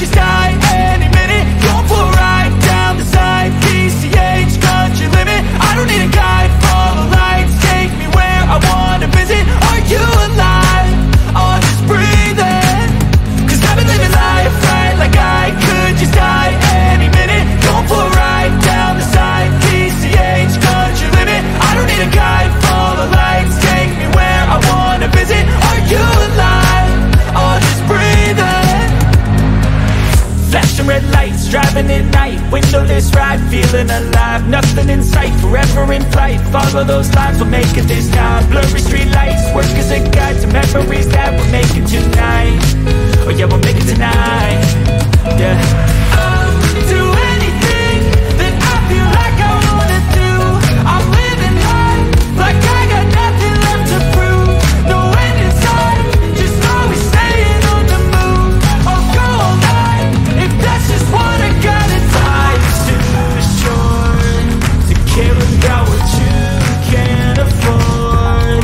just die any minute. Going for a ride down the side, PCH, country limit. I don't need a guide, follow lights, take me where I wanna visit. Are you alive? Or just breathing? Cause I've been living life right like I could just die any minute. Going for a ride down the side, PCH, country limit. I don't need a guide, follow lights, take me where I wanna visit. Are you alive? Or just breathing? Flashing red lights, driving at night, windowless ride, feeling alive. Nothing in sight, forever in flight. Follow those lines, we'll make it this time. Blurry street lights, work as a guide to memories that we're making tonight. Oh yeah, we'll make it tonight. Yeah. I'll do anything that I feel like I wanna do. I'm living high, like I got nothing left to prove. No end in sight, just always staying on the move. I'll go all night, if that's just what I gotta do. Life's too short to care about what you can't afford.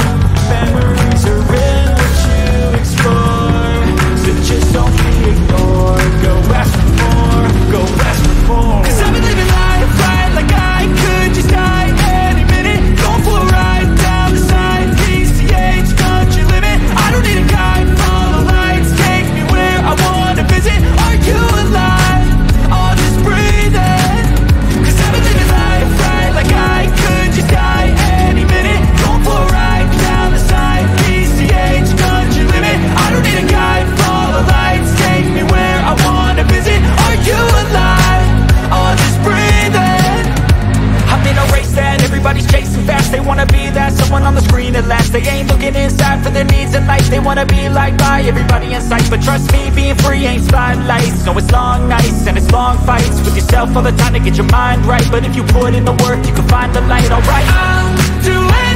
Memories are in what you explore, so just don't be ignored. Go ask for more, go ask for more. Cause I've been living life right like I could just die any minute. Going for a ride down the side, PCH, country limit. I don't need a guide, follow lights, take me where I wanna visit. Are you alive? Or just breathing? Cause I've been living life right like I could just die any minute. Going for a ride down the side, PCH, country limit. I don't need a guide, follow lights, take me where I wanna visit. Are you alive? Or just breathing? I'm in a race that everybody's chasing fast. They wanna be that someone on the screen at last. They ain't looking inside for their needs in life. They wanna be liked by everybody in sight. But trust me, being free ain't spotlights. No, it's long nights and it's long fights with yourself all the time to get your mind right. But if you put in the work, you can find the light, alright. I'll do it.